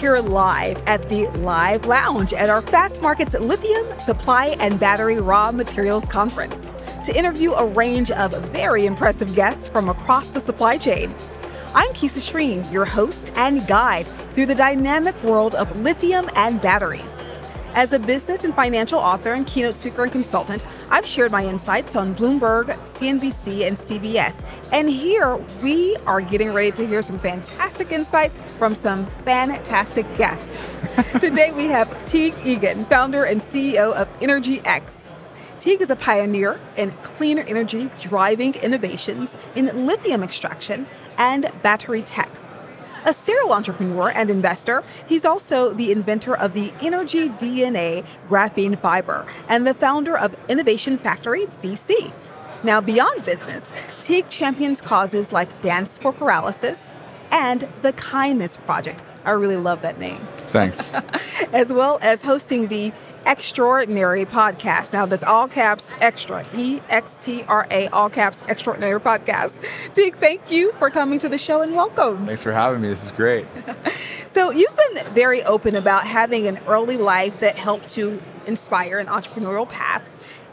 here live at the Live Lounge at our FastMarkets Lithium Supply and Battery Raw Materials Conference to interview a range of very impressive guests from across the supply chain. I'm Keisha Shreen, your host and guide through the dynamic world of lithium and batteries. As a business and financial author and keynote speaker and consultant, I've shared my insights on Bloomberg, CNBC, and CBS. And here we are getting ready to hear some fantastic insights from some fantastic guests. Today we have Teague Egan, founder and CEO of EnergyX. Teague is a pioneer in cleaner energy driving innovations in lithium extraction and battery tech. A serial entrepreneur and investor, he's also the inventor of the Energy DNA graphene fiber and the founder of Innovation Factory BC. Now, beyond business, Teague champions causes like Dance for Paralysis and the Kindness Project. I really love that name. Thanks. As well as hosting the Extraordinary Podcast. Now, that's all caps extra, EXTRA, all caps Extraordinary Podcast. Teague, thank you for coming to the show and welcome. Thanks for having me. This is great. So you've been very open about having an early life that helped to inspire an entrepreneurial path.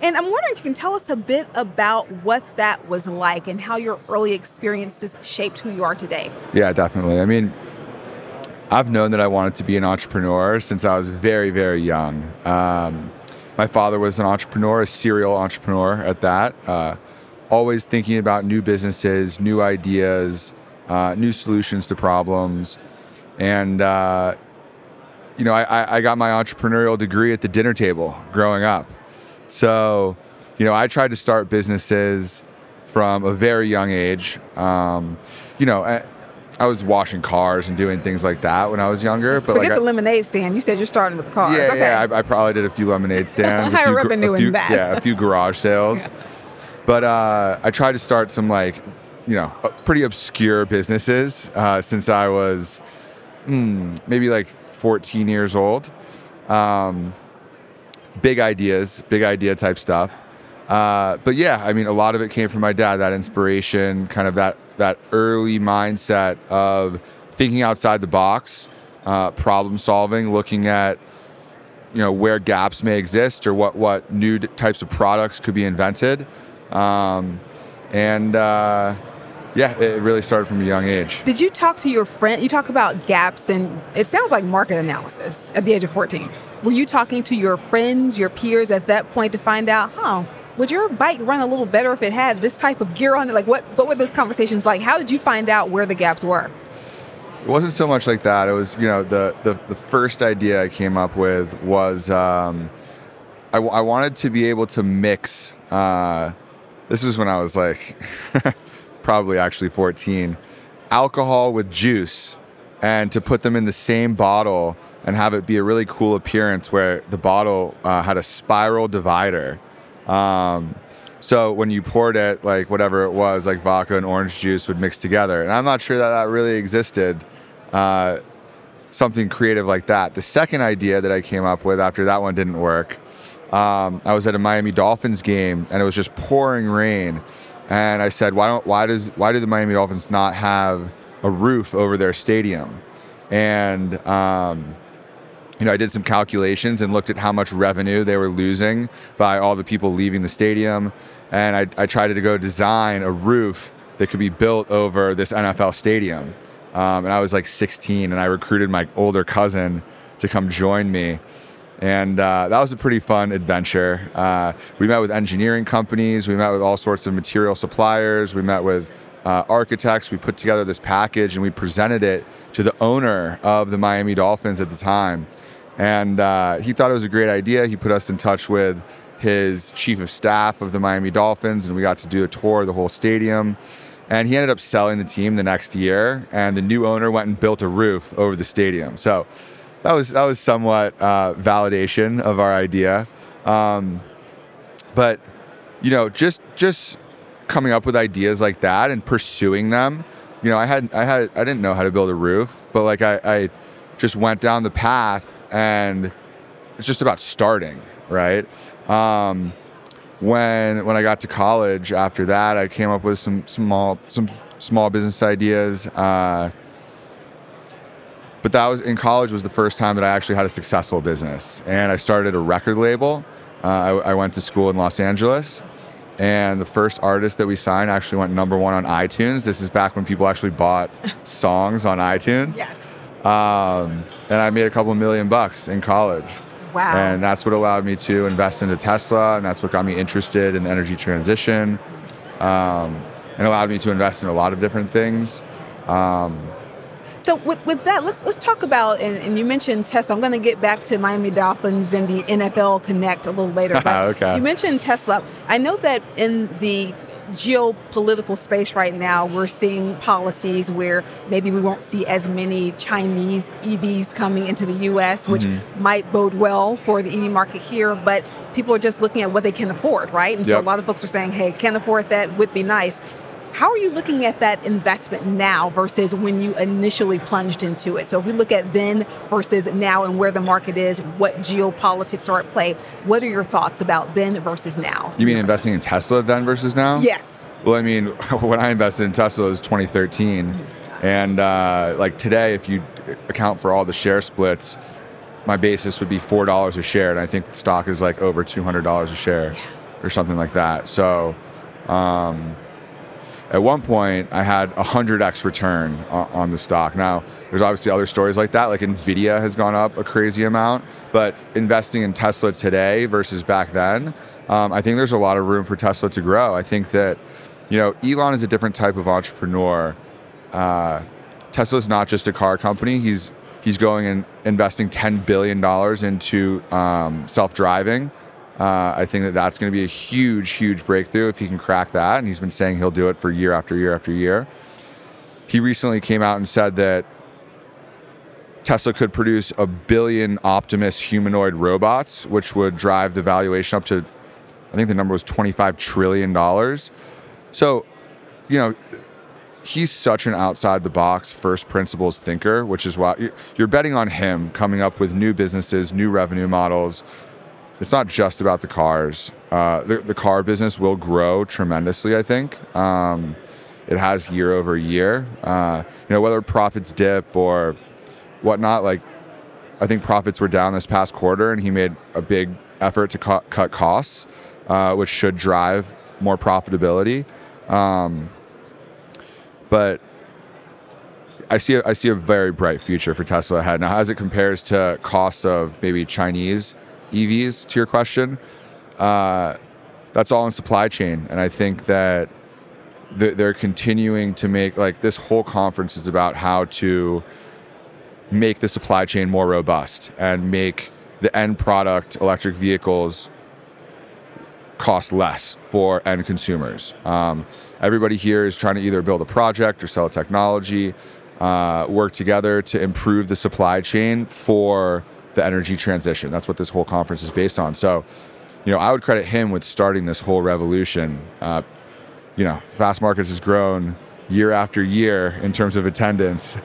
And I'm wondering if you can tell us a bit about what that was like and how your early experiences shaped who you are today. Yeah, definitely. I mean, I've known that I wanted to be an entrepreneur since I was very, very young. My father was an entrepreneur, a serial entrepreneur at that, always thinking about new businesses, new ideas, new solutions to problems. And, I got my entrepreneurial degree at the dinner table growing up. So, I tried to start businesses from a very young age. I was washing cars and doing things like that when I was younger. But Forget the lemonade stand. You said you're starting with cars. Yeah, okay. yeah. I probably did a few lemonade stands. Higher revenue in that. Yeah, a few garage sales. Yeah. But I tried to start some pretty obscure businesses since I was maybe 14 years old. Big idea type stuff. But yeah, I mean, a lot of it came from my dad, that inspiration, kind of that early mindset of thinking outside the box, problem solving, looking at, where gaps may exist or what new types of products could be invented. It really started from a young age. Did you talk to your friend? You talk about gaps, and it sounds like market analysis at the age of 14. Were you talking to your friends, your peers at that point to find out, would your bike run a little better if it had this type of gear on it? Like, what were those conversations like? How did you find out where the gaps were? It wasn't so much like that. It was, the first idea I came up with was I wanted to be able to mix. This was when I was probably actually 14, alcohol with juice, and to put them in the same bottle and have it be a really cool appearance where the bottle had a spiral divider. So when you poured it, whatever it was, like vodka and orange juice would mix together. And I'm not sure that really existed, something creative like that. The second idea that I came up with after that one didn't work, I was at a Miami Dolphins game and it was just pouring rain. And I said, why do the Miami Dolphins not have a roof over their stadium? And, I did some calculations and looked at how much revenue they were losing by all the people leaving the stadium. And I tried to go design a roof that could be built over this NFL stadium. And I was 16, and I recruited my older cousin to come join me. And that was a pretty fun adventure. We met with engineering companies. We met with all sorts of material suppliers. We met with architects. We put together this package, and we presented it to the owner of the Miami Dolphins at the time. And he thought it was a great idea. He put us in touch with his chief of staff of the Miami Dolphins, and we got to do a tour of the whole stadium. And he ended up selling the team the next year, and the new owner went and built a roof over the stadium. So that was somewhat validation of our idea. But just coming up with ideas like that and pursuing them. I didn't know how to build a roof, but I just went down the path, and it's just about starting, right? When I got to college after that, I came up with some small business ideas. But that was in college was the first time that I actually had a successful business. And I started a record label. I went to school in Los Angeles. And the first artist that we signed actually went #1 on iTunes. This is back when people actually bought songs on iTunes. Yes. And I made a couple $1 million in college. Wow. And that's what allowed me to invest into Tesla, and that's what got me interested in the energy transition, and allowed me to invest in a lot of different things. So with that, let's talk about, and you mentioned Tesla. I'm going to get back to Miami Dolphins and the NFL Connect a little later. But okay. You mentioned Tesla. I know that in the geopolitical space right now, we're seeing policies where maybe we won't see as many Chinese EVs coming into the U.S., which might bode well for the EV market here, but people are just looking at what they can afford, right? And so a lot of folks are saying, hey, can't afford that, would be nice. How are you looking at that investment now versus when you initially plunged into it? So if we look at then versus now and where the market is, what geopolitics are at play, what are your thoughts about then versus now? You mean investing in Tesla then versus now? Yes. Well, I mean, when I invested in Tesla, it was 2013. And like today, if you account for all the share splits, my basis would be $4 a share. And I think the stock is like over $200 a share or something like that. So, at one point, I had 100x return on the stock. Now, there's obviously other stories like that, like Nvidia has gone up a crazy amount, but investing in Tesla today versus back then, I think there's a lot of room for Tesla to grow. I think that, Elon is a different type of entrepreneur. Tesla's not just a car company. He's going and investing $10 billion into self-driving. I think that that's going to be a huge, huge breakthrough if he can crack that. And he's been saying he'll do it for year after year after year. He recently came out and said that Tesla could produce 1 billion Optimus humanoid robots, which would drive the valuation up to, I think the number was $25 trillion. So, he's such an outside the box first principles thinker, which is why you're betting on him coming up with new businesses, new revenue models. It's not just about the cars. The car business will grow tremendously, I think. It has year over year. Whether profits dip or whatnot, like I think profits were down this past quarter, and he made a big effort to cut costs, which should drive more profitability. But I see a very bright future for Tesla ahead. Now, as it compares to costs of maybe Chinese EVs, to your question, that's all in supply chain. And I think that they're continuing to make, like, this whole conference is about how to make the supply chain more robust and make the end product, electric vehicles, cost less for end consumers. Everybody here is trying to either build a project or sell a technology, work together to improve the supply chain for the energy transition. That's what this whole conference is based on. So, I would credit him with starting this whole revolution. FastMarkets has grown year after year in terms of attendance.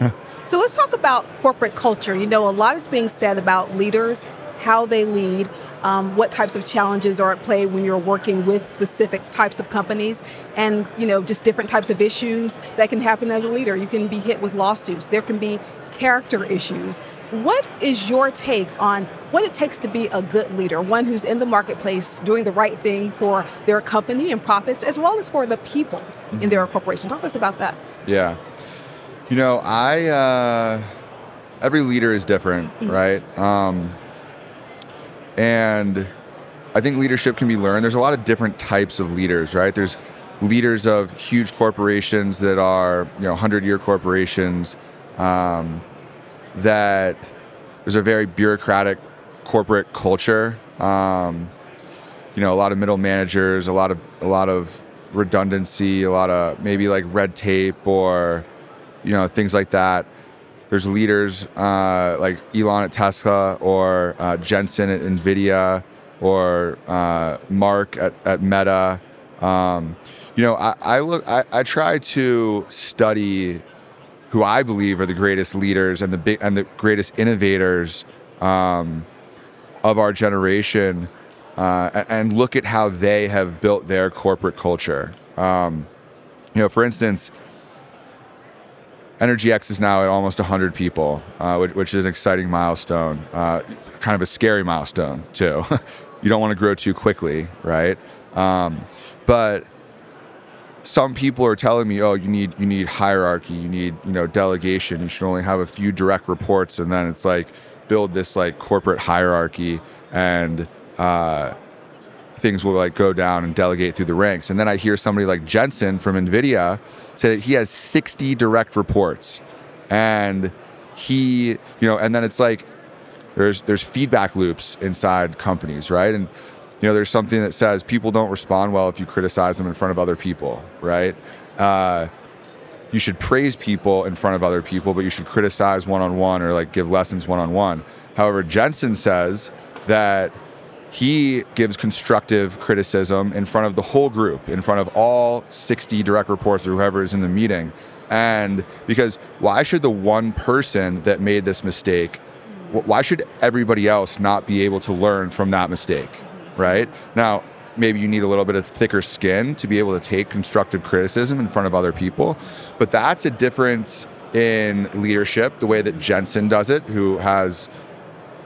So let's talk about corporate culture. A lot is being said about leaders, how they lead, what types of challenges are at play when you're working with specific types of companies, and just different types of issues that can happen as a leader. You can be hit with lawsuits. There can be character issues. What is your take on what it takes to be a good leader, one who's in the marketplace doing the right thing for their company and profits, as well as for the people in their corporation? Talk to us about that. Yeah. Every leader is different, right? And I think leadership can be learned. There's a lot of different types of leaders, right? There's leaders of huge corporations that are, 100-year corporations, that there's a very bureaucratic corporate culture. A lot of middle managers, a lot of redundancy, a lot of maybe like red tape or, things like that. There's leaders like Elon at Tesla or Jensen at Nvidia or Mark at Meta. I try to study who I believe are the greatest leaders and the greatest innovators of our generation, and look at how they have built their corporate culture. For instance, EnergyX is now at almost 100 people, which is an exciting milestone, kind of a scary milestone too. You don't want to grow too quickly, right? But some people are telling me, oh, you need hierarchy, you need delegation, you should only have a few direct reports, and then it's like build this like corporate hierarchy, and things will like go down and delegate through the ranks. And then I hear somebody like Jensen from NVIDIA say that he has 60 direct reports, and he, and then it's like there's feedback loops inside companies, right? And there's something that says people don't respond well if you criticize them in front of other people, right? You should praise people in front of other people, but you should criticize one-on-one or like give lessons one-on-one. However, Jensen says that he gives constructive criticism in front of the whole group, in front of all 60 direct reports or whoever is in the meeting. And because why should the one person that made this mistake, why should everybody else not be able to learn from that mistake, right? Now, maybe you need a little bit of thicker skin to be able to take constructive criticism in front of other people, but that's a difference in leadership, the way that Jensen does it, who has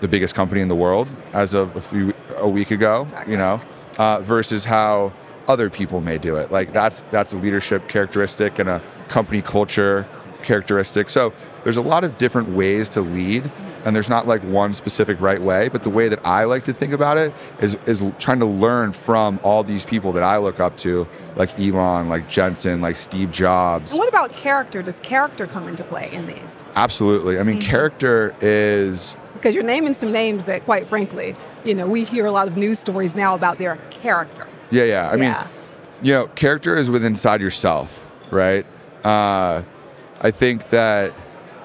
the biggest company in the world as of a week ago, exactly. Versus how other people may do it. Like that's a leadership characteristic and a company culture characteristic. So there's a lot of different ways to lead, and there's not like one specific right way, but the way that I like to think about it is trying to learn from all these people that I look up to, like Elon, like Jensen, like Steve Jobs. And what about character? Does character come into play in these? Absolutely. I mean, character is... Because you're naming some names that, quite frankly, we hear a lot of news stories now about their character. Yeah. I mean, character is within inside yourself, right? I think that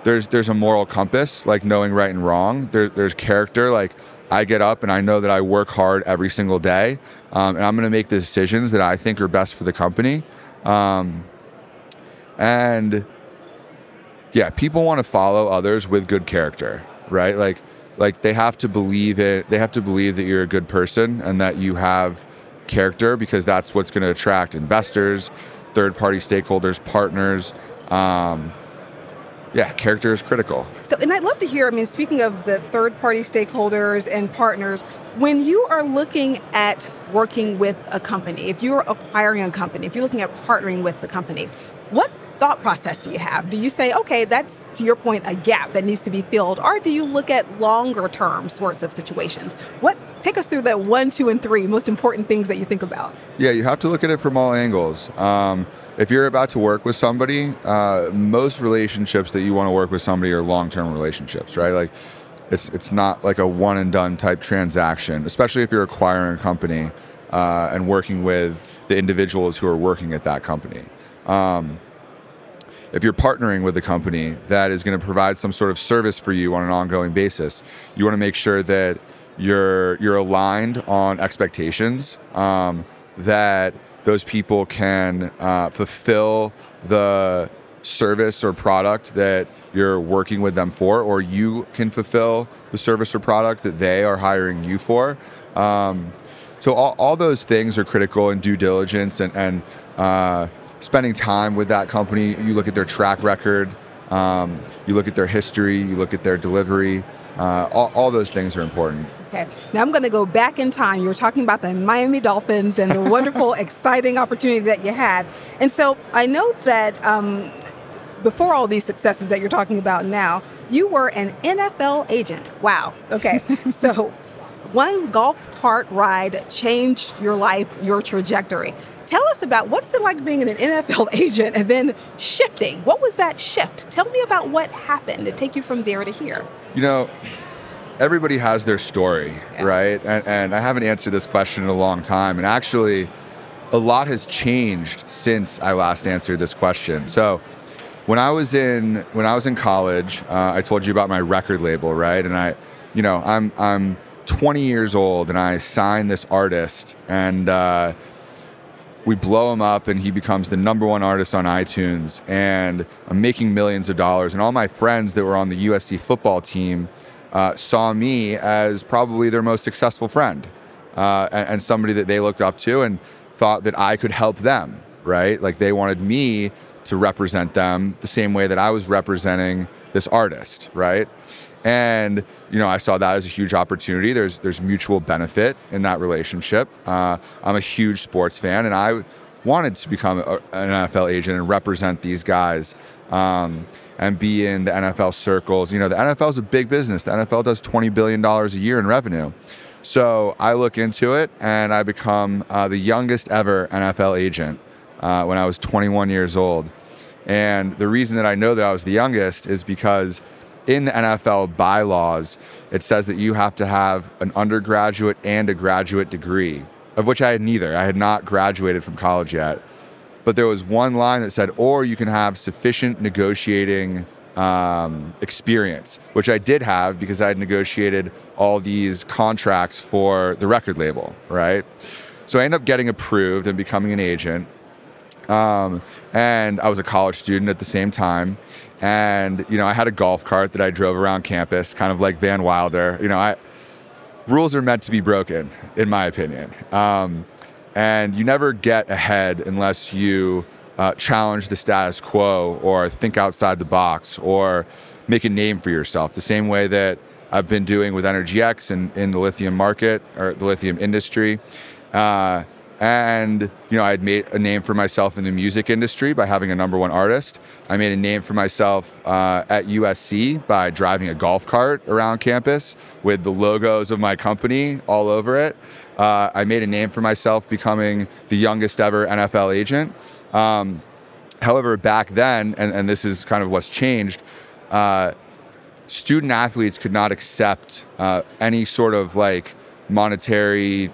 there's a moral compass, like knowing right and wrong. There's character, like I get up and I know that I work hard every single day, and I'm going to make the decisions that I think are best for the company. And yeah, people want to follow others with good character. Right? Like they have to believe it. They have to believe that you're a good person and that you have character, because that's what's going to attract investors, third-party stakeholders, partners. Character is critical. So, and I'd love to hear, speaking of the third-party stakeholders and partners, when you are looking at working with a company, if you're acquiring a company, if you're looking at partnering with the company, what thought process do you have? Do you say, okay, that's, to your point, a gap that needs to be filled, or do you look at longer term sorts of situations? Take us through that 1, 2, and 3 most important things that you think about. Yeah, you have to look at it from all angles. If you're about to work with somebody, most relationships that you want to work with somebody are long-term relationships, right? Like it's not like a one and done type transaction, especially if you're acquiring a company and working with the individuals who are working at that company. If you're partnering with a company that is going to provide some sort of service for you on an ongoing basis, you want to make sure that you're aligned on expectations, that those people can fulfill the service or product that you're working with them for, or you can fulfill the service or product that they are hiring you for. So all those things are critical in due diligence and spending time with that company. You look at their track record, you look at their history, you look at their delivery. All those things are important. Okay. Now I'm going to go back in time. You were talking about the Miami Dolphins and the wonderful, exciting opportunity that you had. And so I know that before all these successes that you're talking about now, you were an NFL agent. Wow. Okay. So one golf cart ride changed your life, your trajectory. Tell us about what's it like being an NFL agent and then shifting. What was that shift? Tell me about what happened to take you from there to here. Everybody has their story, right? And I haven't answered this question in a long time. And actually, a lot has changed since I last answered this question. So when I was in college, I told you about my record label, right? And I'm 20 years old and I sign this artist, and we blow him up and he becomes the #1 artist on iTunes, and I'm making millions of dollars. And all my friends that were on the USC football team saw me as probably their most successful friend, and somebody that they looked up to and thought that I could help them, right? Like they wanted me to represent them the same way that I was representing this artist, right? And, I saw that as a huge opportunity. There's mutual benefit in that relationship. I'm a huge sports fan, and I wanted to become an NFL agent and represent these guys and be in the NFL circles. The NFL is a big business. The NFL does $20 billion a year in revenue. So I look into it, and I become the youngest ever NFL agent when I was 21 years old. And the reason that I know that I was the youngest is because in the NFL bylaws, it says that you have to have an undergraduate and a graduate degree, of which I had neither. I had not graduated from college yet. But there was one line that said, or you can have sufficient negotiating experience, which I did have because I had negotiated all these contracts for the record label, right? So I ended up getting approved and becoming an agent. And I was a college student at the same time. And, I had a golf cart that I drove around campus, kind of like Van Wilder. Rules are meant to be broken, in my opinion. And you never get ahead unless you challenge the status quo or think outside the box or make a name for yourself, the same way that I've been doing with EnergyX in the lithium market or the lithium industry. And, I had made a name for myself in the music industry by having a #1 artist. I made a name for myself at USC by driving a golf cart around campus with the logos of my company all over it. I made a name for myself becoming the youngest ever NFL agent. However, back then, and this is kind of what's changed, student athletes could not accept any sort of like monetary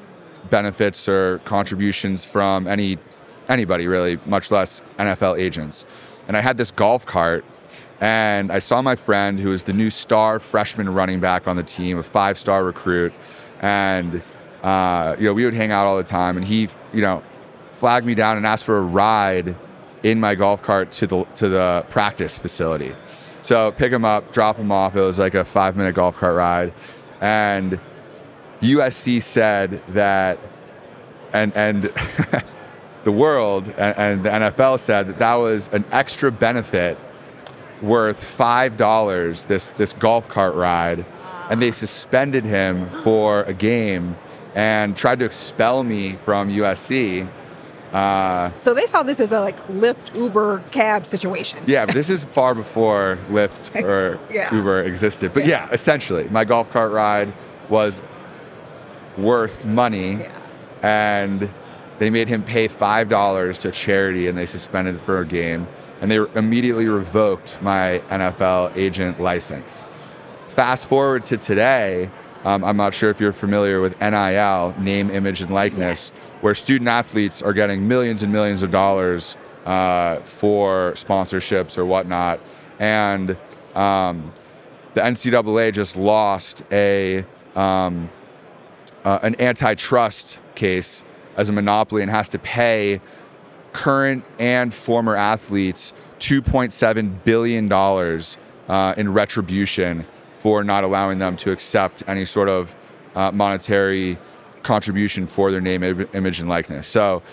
benefits or contributions from anybody really, much less NFL agents. And I had this golf cart, and I saw my friend who was the new star freshman running back on the team, a 5-star recruit, and we would hang out all the time, and he flagged me down and asked for a ride in my golf cart to the practice facility. So pick him up, drop him off. It was like a 5-minute golf cart ride, and USC said that, and the world and the NFL said that was an extra benefit worth $5, this golf cart ride, and they suspended him for a game and tried to expel me from USC. So they saw this as a Lyft, Uber, cab situation. Yeah, but this is far before Lyft or Uber existed. But yeah, essentially, my golf cart ride was worth money, and they made him pay $5 to charity, and they suspended it for a game, and they immediately revoked my NFL agent license. Fast forward to today, I'm not sure if you're familiar with NIL, name, image, and likeness, where student athletes are getting millions and millions of dollars for sponsorships or whatnot, and the NCAA just lost an antitrust case as a monopoly and has to pay current and former athletes $2.7 billion in retribution for not allowing them to accept any sort of monetary contribution for their name, image, and likeness. So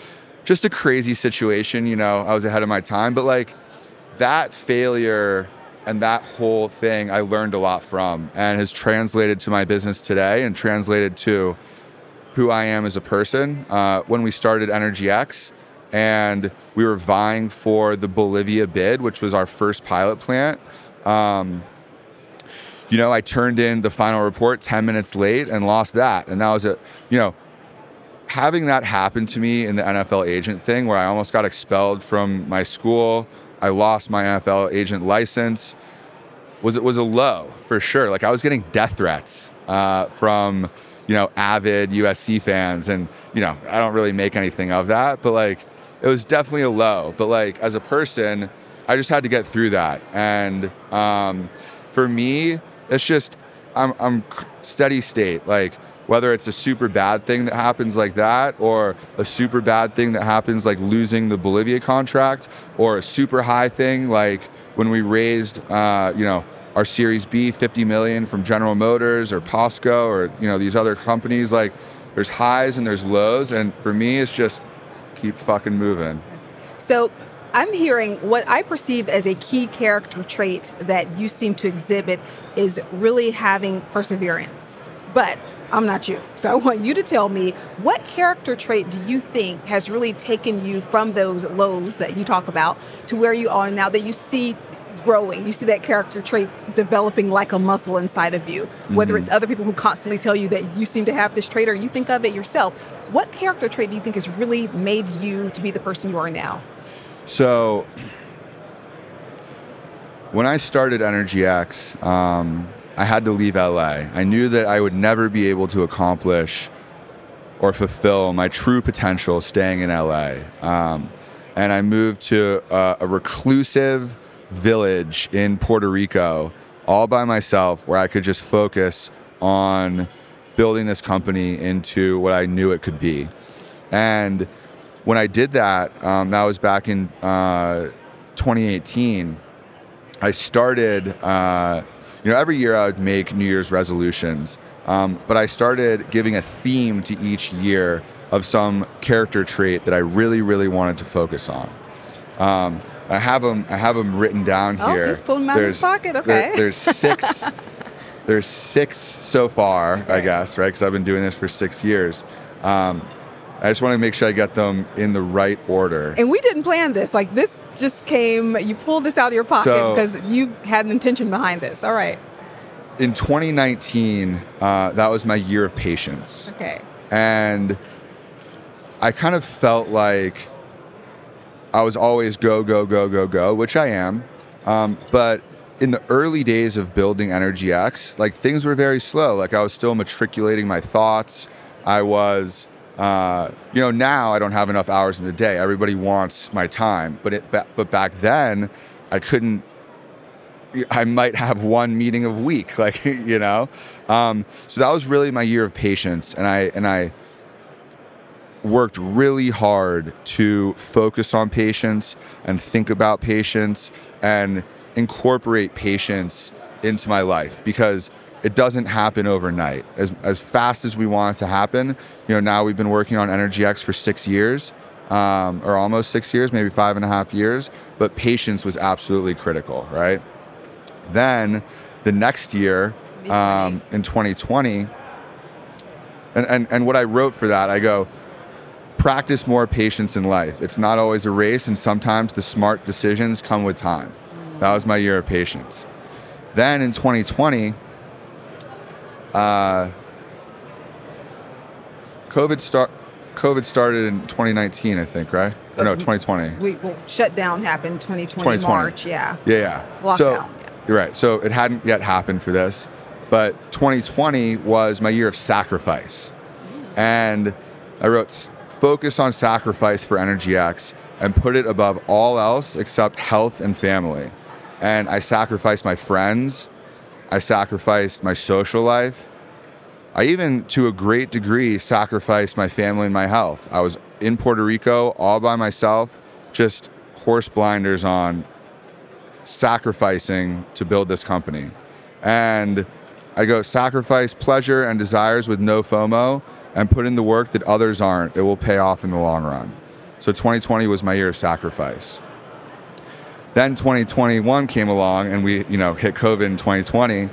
just a crazy situation. I was ahead of my time, but that failure and that whole thing I learned a lot from, and has translated to my business today and translated to who I am as a person. When we started EnergyX and we were vying for the Bolivia bid, which was our first pilot plant, I turned in the final report 10 minutes late and lost that. And that was having that happen to me in the NFL agent thing, where I almost got expelled from my school, I lost my NFL agent license, was a low for sure. I was getting death threats from avid USC fans, and I don't really make anything of that, but it was definitely a low. But as a person, I just had to get through that. And for me, it's just I'm steady state. Whether it's a super bad thing that happens like that, or a super bad thing that happens like losing the Bolivia contract, or a super high thing like when we raised, our Series B, 50 million from General Motors or POSCO or, these other companies. There's highs and there's lows. And for me, it's just keep fucking moving. So I'm hearing what I perceive as a key character trait that you seem to exhibit is really having perseverance. But I'm not you. So I want you to tell me, what character trait do you think has really taken you from those lows that you talk about to where you are now, that you see growing, you see that character trait developing like a muscle inside of you, whether it's other people who constantly tell you that you seem to have this trait or you think of it yourself. What character trait do you think has really made you to be the person you are now? So when I started EnergyX, I had to leave LA. I knew that I would never be able to accomplish or fulfill my true potential staying in LA. And I moved to a reclusive village in Puerto Rico all by myself, where I could just focus on building this company into what I knew it could be. And when I did that, that was back in 2018, I started, every year I would make New Year's resolutions, but I started giving a theme to each year of some character trait that I really, really wanted to focus on. I have them written down here. Oh, he's pulling them out of his pocket. Okay. There's six. There's six so far, okay. I guess, right? Because I've been doing this for 6 years. I just want to make sure I get them in the right order. And we didn't plan this. Like, this just came, you pulled this out of your pocket because you had an intention behind this. All right. In 2019, that was my year of patience. Okay. And I kind of felt like I was always go, go, go, go, go, which I am. But in the early days of building EnergyX, like, things were very slow. Like, I was still matriculating my thoughts. I was... now I don't have enough hours in the day. Everybody wants my time, but back then I couldn't. I might have one meeting a week, So that was really my year of patience, and I worked really hard to focus on patience and think about patience and incorporate patience into my life, because it doesn't happen overnight. As fast as we want it to happen, now we've been working on EnergyX for 6 years, or almost 6 years, maybe 5.5 years, but patience was absolutely critical, right? Then the next year, in 2020, and what I wrote for that, I go, practice more patience in life. It's not always a race, and sometimes the smart decisions come with time. That was my year of patience. Then in 2020, COVID started in 2019, I think, right? Or no, 2020. Shutdown happened 2020. March, yeah. Yeah. Lockdown. So, you're right. So it hadn't yet happened for this, but 2020 was my year of sacrifice. And I wrote, focus on sacrifice for EnergyX and put it above all else except health and family. And I sacrificed my friends. I sacrificed my social life. I even, to a great degree, sacrificed my family and my health. I was in Puerto Rico all by myself, just horse blinders on, sacrificing to build this company. And I go, sacrifice pleasure and desires with no FOMO and put in the work that others aren't. It will pay off in the long run. So 2020 was my year of sacrifice. Then 2021 came along, and we, hit COVID in 2020,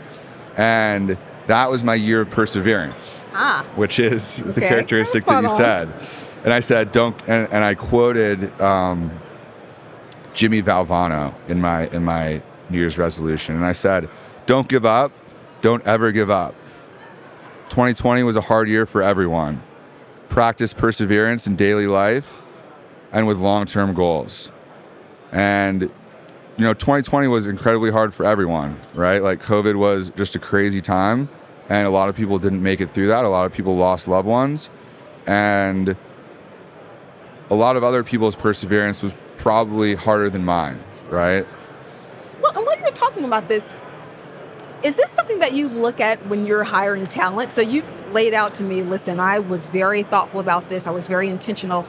and that was my year of perseverance, which is the characteristic that you said. And I said, and I quoted Jimmy Valvano in my New Year's resolution, and I said, don't give up, don't ever give up. 2020 was a hard year for everyone. Practice perseverance in daily life and with long-term goals. And 2020 was incredibly hard for everyone, right? Like, COVID was just a crazy time, and a lot of people didn't make it through that. A lot of people lost loved ones, and a lot of other people's perseverance was probably harder than mine, right? Well, and when you're talking about this, is this something that you look at when you're hiring talent? So you've laid out to me, listen, I was very thoughtful about this. I was very intentional.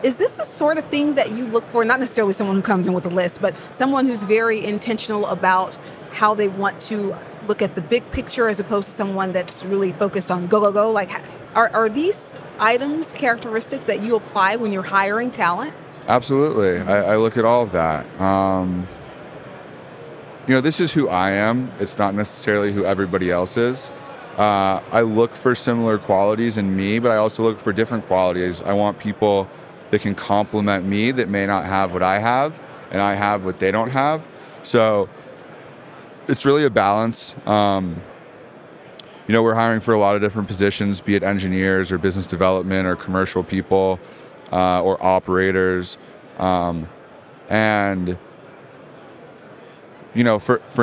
Is this the sort of thing that you look for? Not necessarily someone who comes in with a list, but someone who's very intentional about how they want to look at the big picture as opposed to someone that's really focused on go, go, go? Like, are these items, characteristics that you apply when you're hiring talent? Absolutely. I look at all of that. This is who I am. It's not necessarily who everybody else is. I look for similar qualities in me, but I also look for different qualities. I want people that can complement me that may not have what I have, and I have what they don't have. So it's really a balance. We're hiring for a lot of different positions, be it engineers or business development or commercial people or operators. For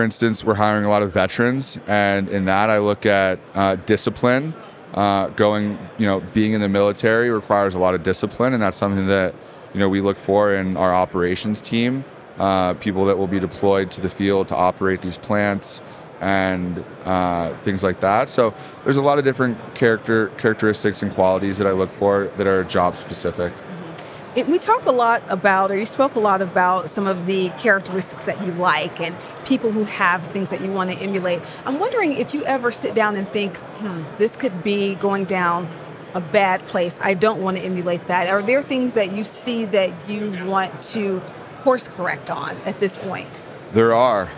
instance, we're hiring a lot of veterans, and in that I look at discipline. Being in the military requires a lot of discipline, and that's something that, we look for in our operations team, people that will be deployed to the field to operate these plants and things like that. So there's a lot of different characteristics and qualities that I look for that are job specific. We talk a lot about, or you spoke a lot about some of the characteristics that you like and people who have things that you want to emulate. I'm wondering if you ever sit down and think, this could be going down a bad place. I don't want to emulate that. Are there things that you see that you want to course correct on at this point? There are.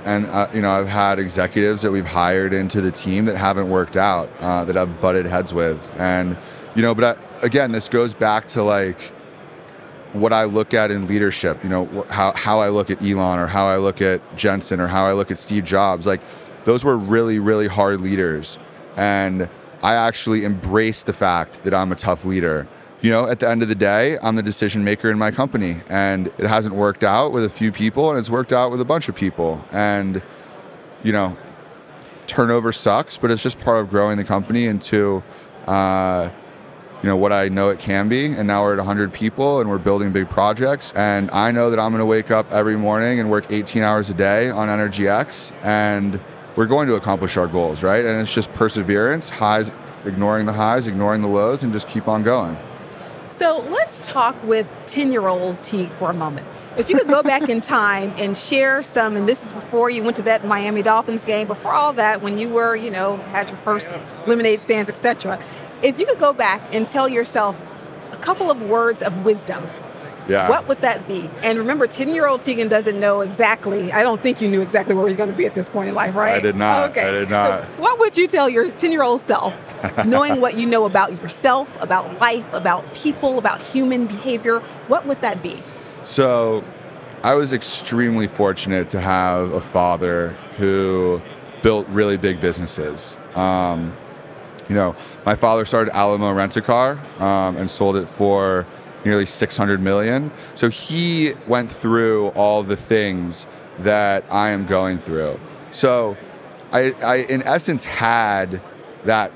And, I've had executives that we've hired into the team that haven't worked out, that I've butted heads with. And, again, this goes back to like, what I look at in leadership, how I look at Elon or how I look at Jensen or how I look at Steve Jobs. Like, those were really, really hard leaders. And I actually embrace the fact that I'm a tough leader. At the end of the day, I'm the decision maker in my company, and it hasn't worked out with a few people, and it's worked out with a bunch of people. And, turnover sucks, but it's just part of growing the company into, what I know it can be. And now we're at 100 people and we're building big projects. And I know that I'm going to wake up every morning and work 18 hours a day on EnergyX, and we're going to accomplish our goals, right? And it's just perseverance, ignoring the highs, ignoring the lows, and just keep on going. So let's talk with 10-year-old Teague for a moment. If you could go back in time and share some, and this is before you went to that Miami Dolphins game, before all that, when you were, had your first lemonade stands, etc. If you could go back and tell yourself a couple of words of wisdom, what would that be? And remember, 10-year-old Teagan doesn't know exactly, I don't think you knew exactly where you're going to be at this point in life, right? I did not. Okay. I did not. So what would you tell your 10-year-old self, knowing what you know about yourself, about life, about people, about human behavior? What would that be? So I was extremely fortunate to have a father who built really big businesses. My father started Alamo Rent-A-Car and sold it for nearly $600 million. So he went through all the things that I am going through. So I in essence had that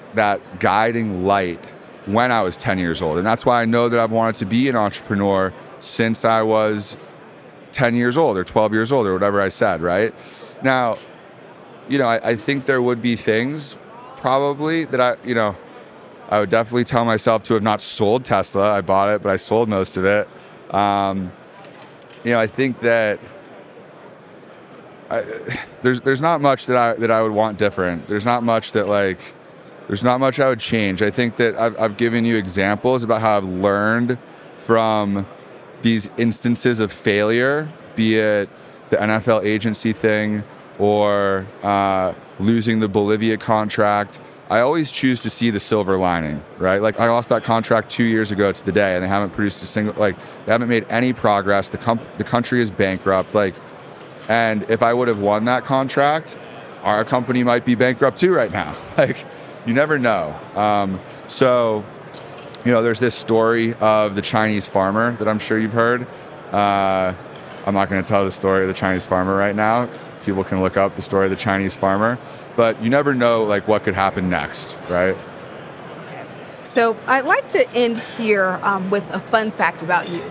guiding light when I was 10 years old. And that's why I know that I've wanted to be an entrepreneur since I was 10 years old or 12 years old or whatever I said, right? Now, I think there would be things probably that I would definitely tell myself to have not sold Tesla. I bought it, but I sold most of it. I think that there's not much that I would want different. There's not much I would change. I think that I've given you examples about how I've learned from these instances of failure, be it the NFL agency thing or losing the Bolivia contract. I always choose to see the silver lining, right? Like, I lost that contract 2 years ago to the day, and they haven't produced a single, they haven't made any progress. The country is bankrupt. And if I would have won that contract, our company might be bankrupt too right now. You never know. There's this story of the Chinese farmer that I'm sure you've heard. I'm not going to tell the story of the Chinese farmer right now. People can look up the story of the Chinese farmer, but you never know what could happen next, right? So I'd like to end here with a fun fact about you.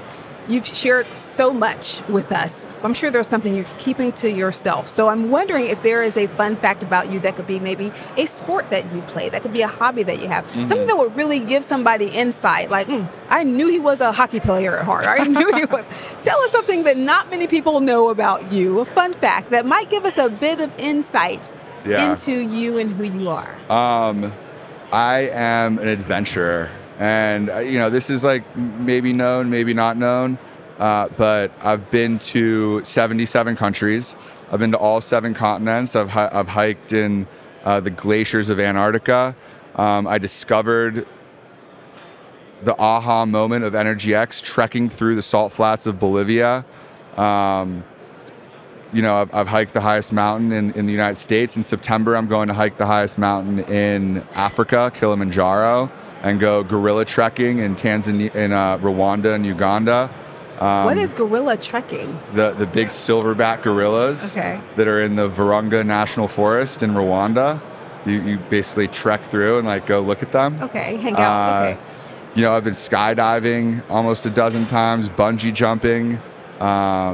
You've shared so much with us. I'm sure there's something you're keeping to yourself. So I'm wondering if there is a fun fact about you that could be maybe a sport that you play, that could be a hobby that you have, something that would really give somebody insight, like, I knew he was a hockey player at heart. I knew he was. Tell us something that not many people know about you, a fun fact that might give us a bit of insight into you and who you are. I am an adventurer. And, this is maybe known, maybe not known, but I've been to 77 countries. I've been to all 7 continents. I've hiked in the glaciers of Antarctica. I discovered the aha moment of EnergyX trekking through the salt flats of Bolivia. I've hiked the highest mountain in the United States. In September, I'm going to hike the highest mountain in Africa, Kilimanjaro, and go gorilla trekking in Tanzania, in Rwanda and Uganda. What is gorilla trekking? The big silverback gorillas that are in the Virunga National Forest in Rwanda. You basically trek through and like go look at them. Okay, hang out. Okay. I've been skydiving almost a dozen times, bungee jumping. I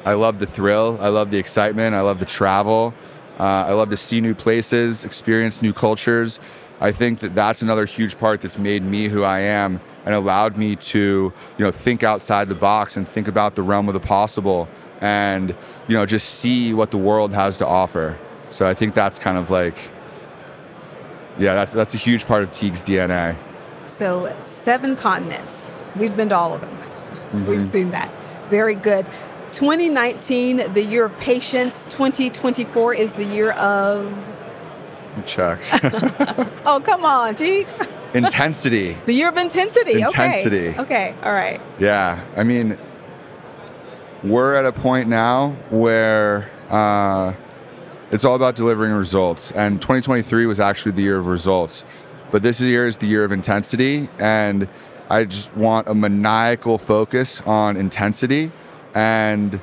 love the thrill. I love the excitement. I love the travel. I love to see new places, experience new cultures. I think that that's another huge part that's made me who I am and allowed me to, think outside the box and think about the realm of the possible and, just see what the world has to offer. So I think that's kind of like, that's a huge part of Teague's DNA. So 7 continents. We've been to all of them. Mm-hmm. We've seen that. Very good. 2019, the year of patience. 2024 is the year of... Check. Oh, come on, Teague. Intensity. The year of intensity. Intensity. Okay. All right. Yeah. I mean, we're at a point now where it's all about delivering results. And 2023 was actually the year of results. But this year is the year of intensity. And I just want a maniacal focus on intensity. And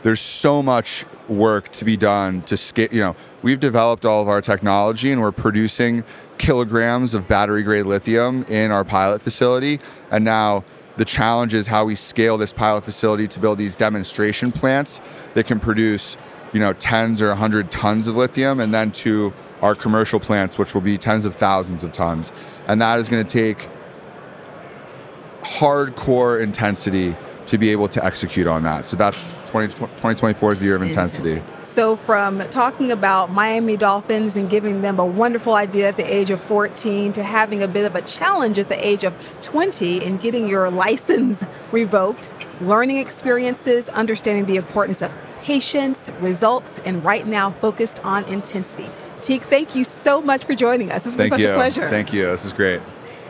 there's so much work to be done to scale. We've developed all of our technology and we're producing kilograms of battery grade lithium in our pilot facility. And now the challenge is how we scale this pilot facility to build these demonstration plants that can produce, tens or 100 tons of lithium, and then to our commercial plants, which will be tens of thousands of tons. And that is going to take hardcore intensity to be able to execute on that. So that's 2024 is the year of intensity. So from talking about Miami Dolphins and giving them a wonderful idea at the age of 14 to having a bit of a challenge at the age of 20 and getting your license revoked, learning experiences, understanding the importance of patience, results, and right now focused on intensity. Teague, thank you so much for joining us. This was such a pleasure. Thank you. This is great.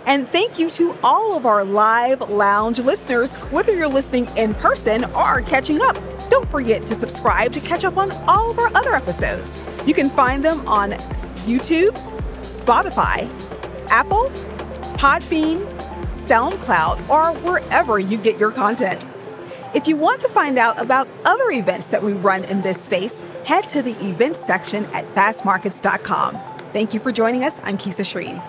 And thank you to all of our live lounge listeners, whether you're listening in person or catching up. Don't forget to subscribe to catch up on all of our other episodes. You can find them on YouTube, Spotify, Apple, Podbean, SoundCloud, or wherever you get your content. If you want to find out about other events that we run in this space, head to the events section at FastMarkets.com. Thank you for joining us. I'm Keisha Shreen.